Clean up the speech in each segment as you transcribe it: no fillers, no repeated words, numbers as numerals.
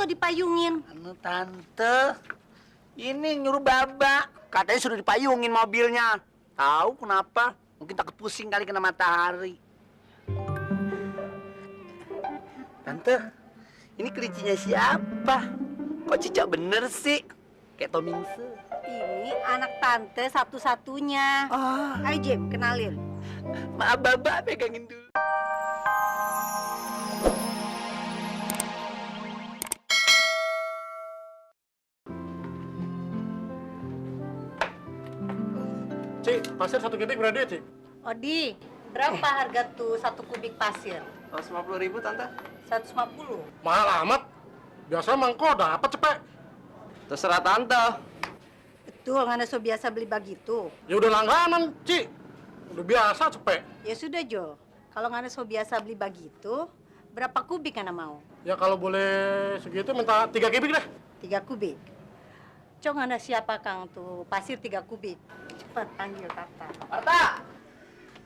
atau dipayungin? Anu tante, ini nyuruh Baba. Katanya sudah dipayungin mobilnya. Tahu kenapa? Mungkin takut pusing kali kena matahari. Tante, ini kelicinya siapa? Kok cicak bener sih? Kayak Tomingse. Ini anak tante satu-satunya. Ayo Jim, kenalin. Maaf Baba, pegangin dulu. Cik, pasir 1 kubik berapa, Cik? Odi, berapa harga tuh 1 kubik pasir? 150.000 tante. 150. Mahal amat. Biasa mangko dapat cepet. Terserah tante. Betul, nggak so biasa beli begitu. Ya udah langganan, Cik. Udah biasa cepet. Ya sudah Jo, kalau nggak so biasa beli begitu, berapa kubik Anda mau? Ya kalau boleh segitu minta 3 kubik deh. 3 kubik. Cong Anda siapa Kang tuh pasir 3 kubik? Cepat panggil Tata. Marta!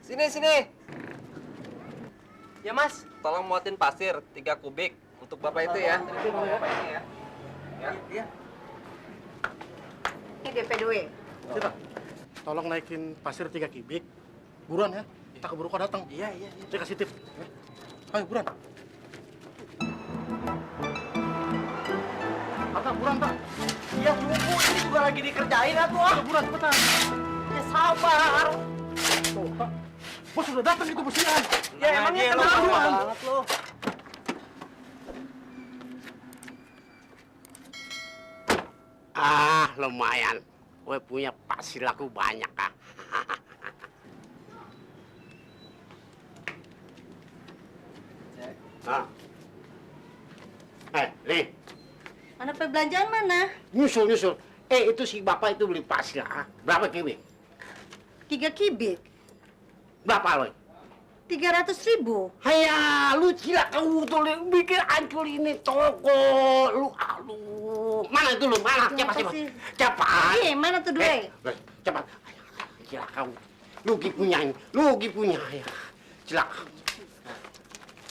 Sini. Ya mas, tolong muatin pasir 3 kubik untuk bapak itu ya. Bapak ini ya. Ya. Ini DP Dwe. Cita, tolong naikin pasir 3 kubik. Buruan ya, kita keburu kau datang. Iya. Saya kasih tip. Ya. Ayo, buruan. Tata, buruan, Tak. Ya tunggu, ini juga lagi dikerjain atuh ah. Buruan, cepetan. Ya sabar. Tuh, Tak. Bos sudah datang itu bosian. Ya emangnya kenapa banget lo? Lumayan. Gue punya pasir laku banyak, ah. Nih, Mana perbelanjaan mana? nyusul. Itu si bapak itu beli pasir, ah. Berapa kubik? 3 kubik. Berapa lo? 300.000. Haya, lu gila kamu tuh bikin hancur ini toko. Aduh. Mana itu lu? Mana? Cepat. Mana tuh Dwe? Cepat. Gila kamu. Lugi punya ya. Gila.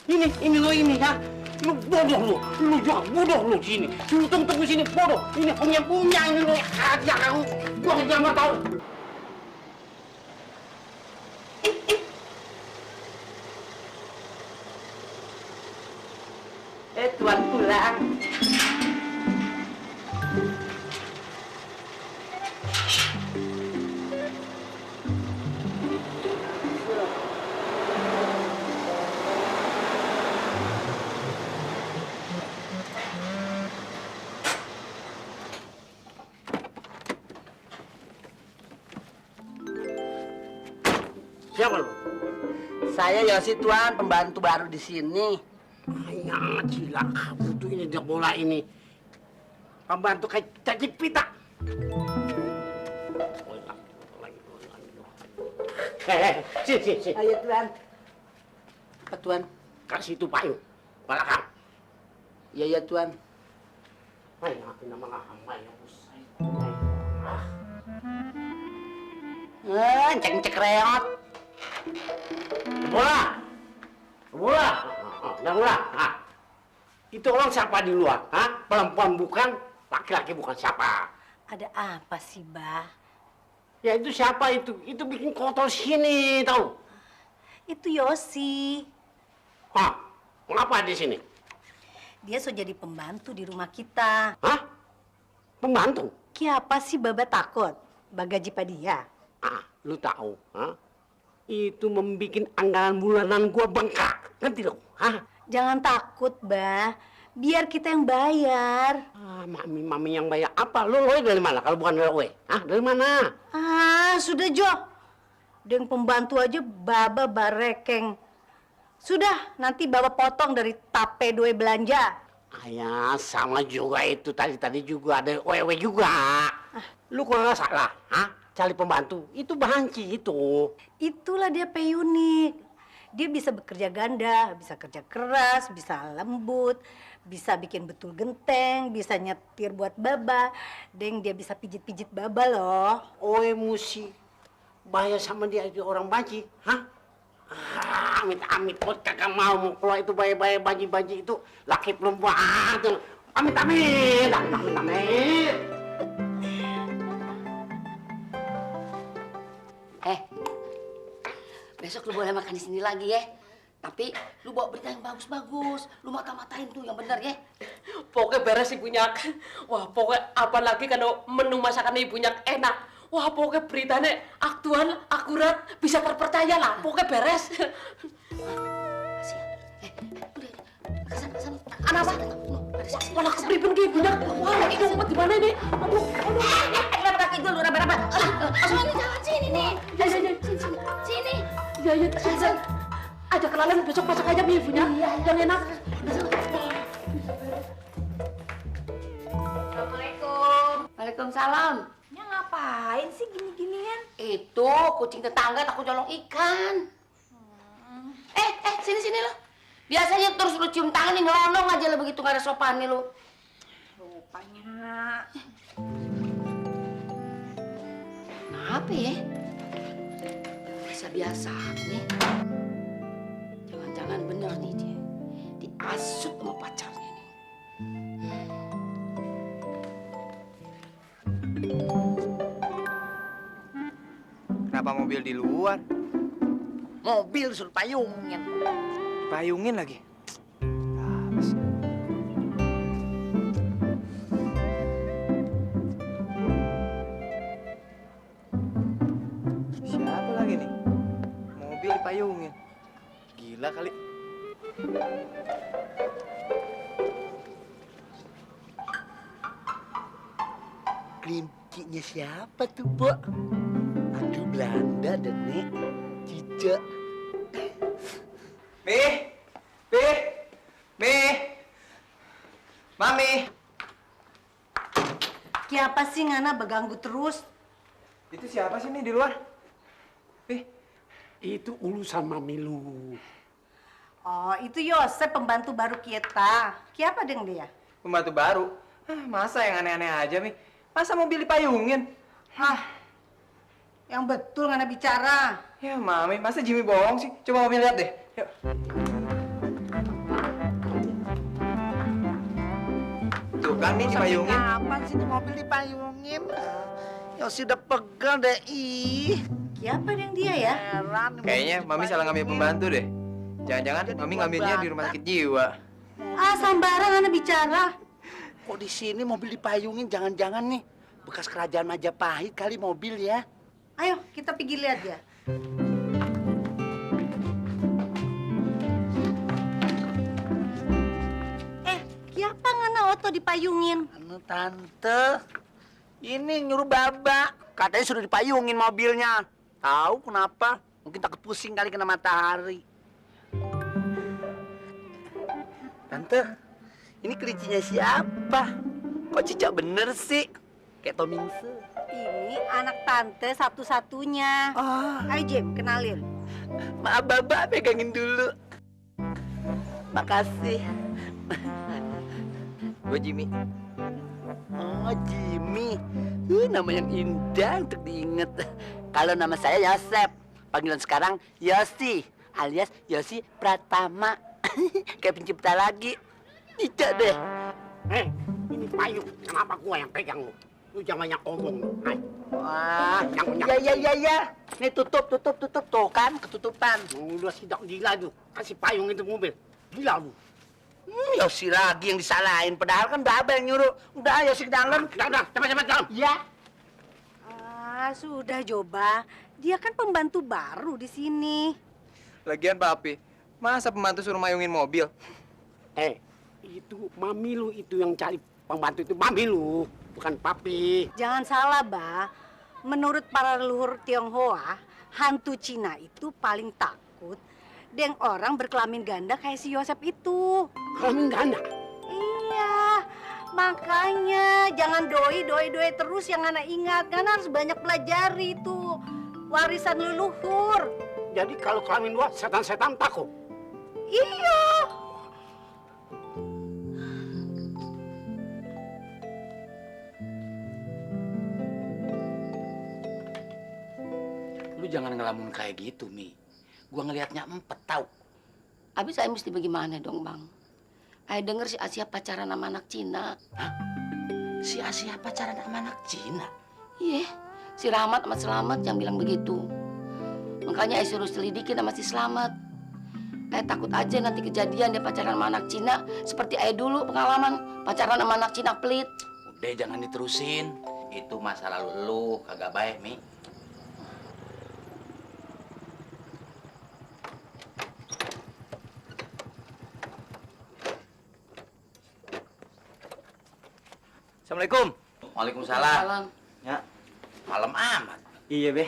Ini lo ini ya. Lu bodoh lu juga bodoh lu sini. Lu tunggu sini bodoh. Ini punya ini lo aja kamu. Gua jangan mau tahu. Tuan pulang. Siapa lu? Saya Yosi Tuan, pembantu baru di sini. Ya, gila kamu tuh ini dia bola ini. Pembantu kayak cacing pita. Sini. Ayo Tuan. Apa Tuan? Kasih itu payung. Balakang. Iya Tuan. Ay, akin naman ang ya, usay. Cek reot. Bola. Itu orang siapa di luar? Hah? Perempuan bukan, laki-laki bukan siapa? Ada apa sih, Bah? Ya itu siapa itu? Itu bikin kotor sini, tahu? Itu Yosi. Hah? Kenapa di sini? Dia so jadi pembantu di rumah kita. Hah? Pembantu? Kenapa sih Baba takut? Bagaji dia. Lu tahu? Hah? Itu membikin anggaran bulanan gua bengkak. Ngerti dong? Hah? Jangan takut, Bah. Biar kita yang bayar. Mami yang bayar apa? Lu dari mana kalau bukan dari gue? Dari mana? Sudah Jo. Dengan pembantu aja Baba barekeng. Sudah, nanti Baba potong dari tape Dwe belanja. Ya, sama juga itu. Tadi juga ada wewe juga. Lu kok nggak salah? Cari pembantu. Itu banci itu. Itulah dia peyunik. Dia bisa bekerja ganda, bisa kerja keras, bisa lembut, bisa bikin betul genteng, bisa nyetir buat Baba. Deng, dia bisa pijit-pijit Baba loh. Musi bayar sama dia itu orang banci, amit-amit pot kagak mau keluar itu bayar banci itu laki perempuan itu Amit, amit, amit, amit. Besok lu boleh makan di sini lagi ya. Tapi lu bawa berita yang bagus-bagus. Lu mata-matain tuh yang bener ya. Pokoknya beres ibunya. Wah, pokoknya apalagi kalau menu masakan ibunya enak. Wah, pokoknya beritanya aktual, akurat, bisa terpercaya lah. Pokoknya beres. Masih ya. Udah. Kesana. Anak apa? Malah kepribun ke ibunya. Wah, lagi ngumpet di mana ini? Aduh. Raba kaki dulu, raba. Soalnya jangan sini nih. Sini. Iya. Aja kenalan besok masak aja ibunya. Yang enak. Assalamualaikum. Waalaikumsalam. Ya ngapain sih gini-ginian? Itu kucing tetangga takut colong ikan. Sini lo. Biasanya terus lu cium tangan nih ngelonong aja lo begitu gak ada sopan nih lu. Rupanya. Apa ya? Biasa nih. Jangan-jangan bener nih dia. Diasut sama pacarnya nih. Kenapa mobil di luar? Mobil suruh payungin. Payungin lagi. Apa sih? Siapa lagi nih? Mobil dipayungin. Gila kali. Kelincinya siapa tuh, Bo? Aduh, Belanda dan nih. Cica. Mami. Siapa sih ngana beganggu terus? Itu siapa sih nih di luar? Itu urusan mami lu. Oh, itu Yosep pembantu baru kita. Siapa deng dia? Pembantu baru. Masa yang aneh-aneh aja, Mi? Masa mobil dipayungin? Hah? Yang betul ngana bicara. Ya, Mami, masa Jimmy bohong sih? Coba Mami lihat deh. Yuk. Tuh kan, Mi, dipayungin. Kapan sih ini mobil dipayungin? Yosi udah pegal deh, ih. Siapa deng dia ya? Heran. Kayaknya Mami salah ngambil pembantu deh. Jangan-jangan Mami ngambilnya di rumah sakit jiwa. Ah, sambarang ngana bicara. Kok di sini mobil dipayungin? Jangan-jangan nih bekas kerajaan Majapahit kali mobil ya. Ayo, kita pergi lihat ya. Siapa ngana oto dipayungin? Anu tante, ini nyuruh Baba. Katanya sudah dipayungin mobilnya. Tahu kenapa? Mungkin takut pusing kali kena matahari. Tante, ini kelicinya siapa? Kok cicak bener sih? Kayak Tomingse. Ini anak tante satu-satunya. Oh, Ayo Jim, kenalin. maaf Baba, pegangin dulu. Makasih. Gue Jimmy. Oh, Jimmy. Nama yang indah untuk diinget. Kalau nama saya Yosep. Panggilan sekarang Yosi, alias Yosi Pratama. Kayak pencipta lagi. Tidak deh. Ini payung. Kenapa gua yang pegang lu? Lu jangan banyak omong lu. Hai. Wah, ya. Nih tutup. Tuh kan, ketutupan. Lu udah sidak gila tuh. Kasih payung itu mobil. Gila lu. Yosi lagi yang disalahin. Padahal kan Baba yang nyuruh. Udah, Yosi ke dalam. Udah, cepat dalam. Ya. Ah, sudah coba. Dia kan pembantu baru di sini. Lagian Papi, masa pembantu suruh mayungin mobil? Itu mami lu itu yang cari pembantu itu mami lu, bukan papi. Jangan salah, Bah. Menurut para leluhur Tionghoa, hantu Cina itu paling takut dengan orang berkelamin ganda kayak si Yosep itu. Kelamin ganda. Iya, makanya jangan doi terus yang anak ingat. Kan harus banyak pelajari itu warisan leluhur. Jadi kalau kelamin dua, setan-setan takut. Iya. Lu jangan ngelamun kayak gitu, Mi. Gua ngelihatnya empet tau. Habis saya mesti bagaimana dong, Bang? Ayah denger si Asia pacaran sama anak Cina. Si Asia pacaran sama anak Cina? Iya, si Rahmat sama Selamat yang bilang begitu. Makanya ayah suruh selidikin sama si Selamat. Ayah takut aja nanti kejadian dia pacaran sama anak Cina seperti ayah dulu pengalaman pacaran sama anak Cina pelit. Udah jangan diterusin. Itu masa lalu lu kagak baik, Mi. Assalamualaikum. Waalaikumsalam. Salam. Ya, Malam amat. iya, Be.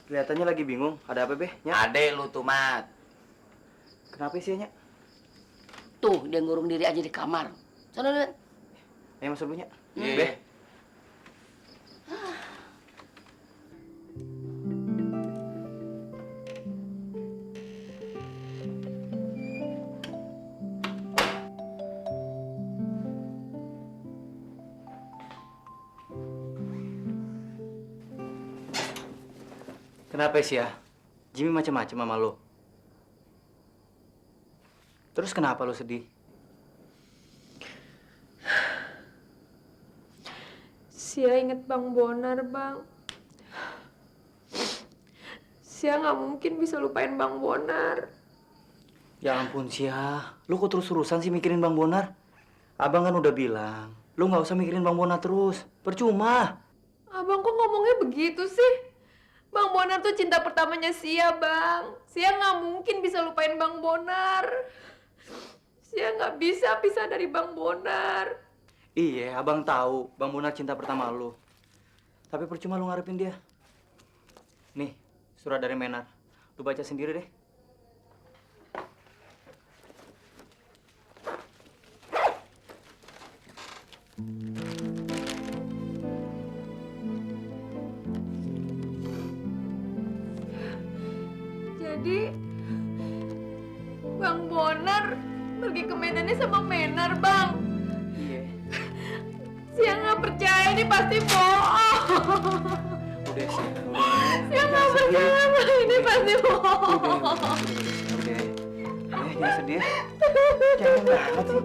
Kelihatannya lagi bingung. Ada apa, Be? Ya. Ade lu tuh, Mat. Kenapa sih, Nya? Tuh, dia ngurung diri aja di kamar. Sana lihat. Ayo masuk, Bu, Nya. Iya. Be. Kenapa sih ya? Jimmy macam-macam sama lo. Terus kenapa lo sedih? Sia inget Bang Bonar, Bang. Sia nggak mungkin bisa lupain Bang Bonar. Ya ampun, Sia. Lo kok terus-terusan sih mikirin Bang Bonar? Abang kan udah bilang, lo nggak usah mikirin Bang Bonar terus. Percuma. Abang kok ngomongnya begitu sih? Bang Bonar tuh cinta pertamanya Sia, Bang. Sia nggak mungkin bisa lupain Bang Bonar. Sia nggak bisa pisah dari Bang Bonar. Iya, abang tahu Bang Bonar cinta pertama lo. Tapi percuma lo ngarepin dia. Nih, surat dari Menar. Lo baca sendiri deh. Jadi Bang Bonar pergi ke Medannya sama Menar, Bang. Iya. Sia nggak percaya, ini pasti bohong. Udah sih. Sia nggak percaya, Bang. Ini pasti bohong. Udah. Jangan sedih. Jangan banget sih.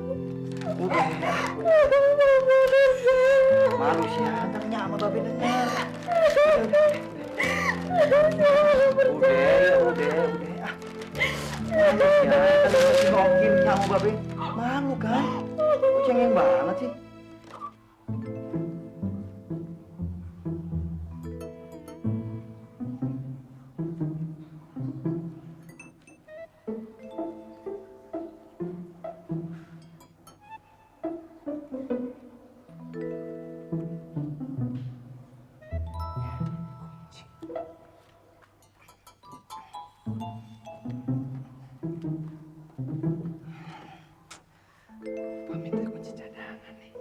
Udah. Malu sih. Antarnya sama Babe denger. Udah. Ah. Malu sih ya. Kan masih ngokin sama Babe. Malu kan? Kok cengeng banget sih? Minta kunci cadangan nih.